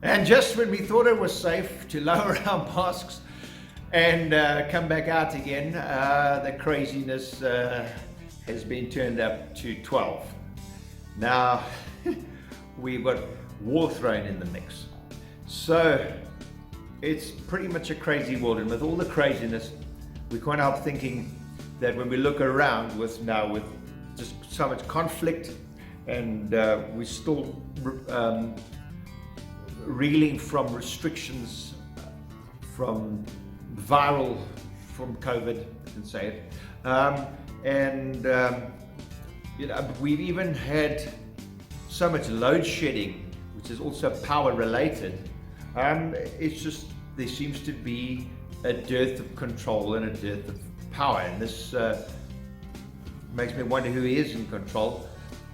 And just when we thought it was safe to lower our masks and come back out again, the craziness has been turned up to 12. Now, we've got war thrown in the mix. So, it's pretty much a crazy world, and with all the craziness, we can't help thinking that when we look around with just so much conflict, and we're still reeling from restrictions, from COVID, I can say it, we've even had so much load shedding, which is also power related. It's just, there seems to be a dearth of control and a dearth of power, and this makes me wonder who is in control,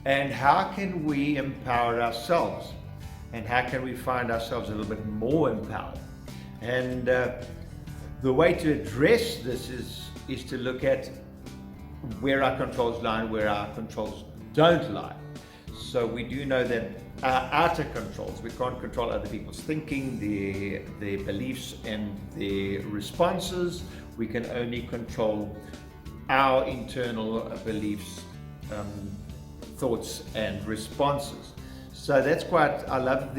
and how can we empower ourselves, and how can we find ourselves a little bit more empowered. And the way to address this is to look at where our controls lie and where our controls don't lie. So we do know that our outer controls, we can't control other people's thinking, their beliefs and their responses. We can only control our internal beliefs, thoughts and responses. So that's quite, I love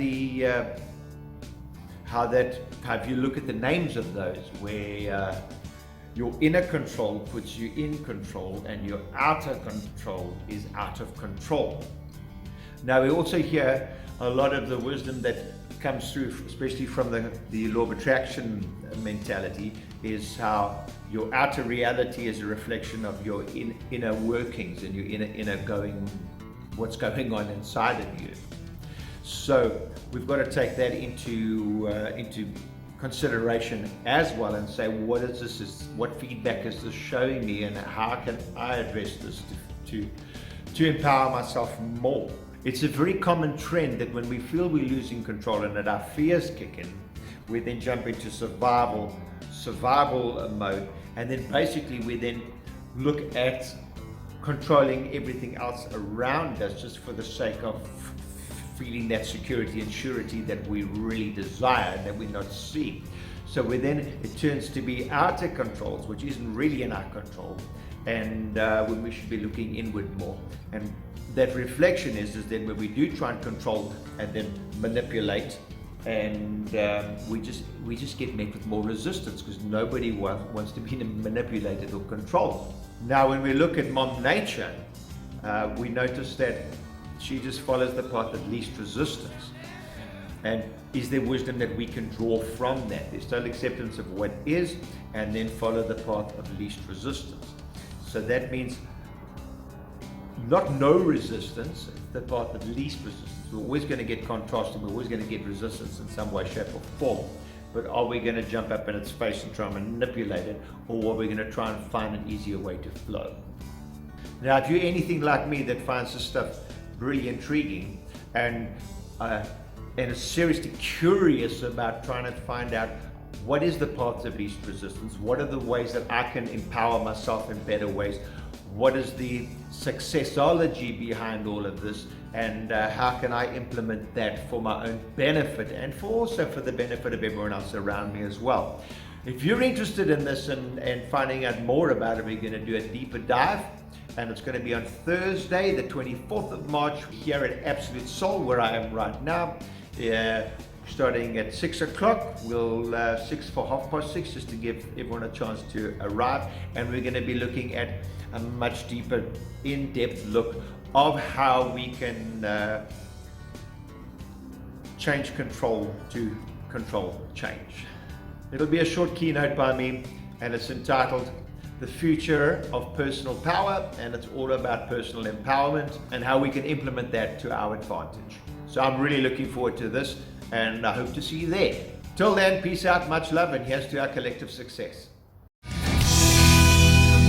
how if you look at the names of those, where your inner control puts you in control and your outer control is out of control. Now, we also hear a lot of the wisdom that comes through, especially from the law of attraction mentality, is how your outer reality is a reflection of your inner workings and your inner what's going on inside of you. So we've got to take that into consideration as well, and say, what feedback is this showing me, and how can I address this to empower myself more? It's a very common trend that when we feel we're losing control and that our fears kick in, we then jump into survival mode, and then basically we then look at controlling everything else around us just for the sake of feeling that security and surety that we really desire, that we're not seeing. So it turns to be outer controls, which isn't really in our control, and when we should be looking inward more. And that reflection is then when we do try and control and then manipulate, and we just get met with more resistance, because nobody wants to be manipulated or controlled. Now, when we look at Mom Nature, we notice that she just follows the path of least resistance. And is there wisdom that we can draw from that? There's total acceptance of what is, and then follow the path of least resistance. So that means not no resistance, the path of least resistance. We're always going to get contrast, and we're always going to get resistance in some way, shape or form. But are we going to jump up in its face and try and manipulate it, or are we going to try and find an easier way to flow? Now, if you're anything like me that finds this stuff really intriguing and is seriously curious about trying to find out what is the path of least resistance, what are the ways that I can empower myself in better ways, what is the successology behind all of this, and how can I implement that for my own benefit and also for the benefit of everyone else around me as well. If you're interested in this and finding out more about it, we're going to do a deeper dive, and it's going to be on Thursday, the 24th of March, here at Absolute Soul, where I am right now. Starting at 6 o'clock, we'll 6 for 6:30, just to give everyone a chance to arrive. And we're going to be looking at a much deeper, in-depth look of how we can change control to control change. It'll be a short keynote by me, and it's entitled The Future of Personal Power, and it's all about personal empowerment and how we can implement that to our advantage. So I'm really looking forward to this, and I hope to see you there. Till then, peace out, much love, and here's to our collective success.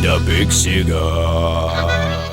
The Big Cigar.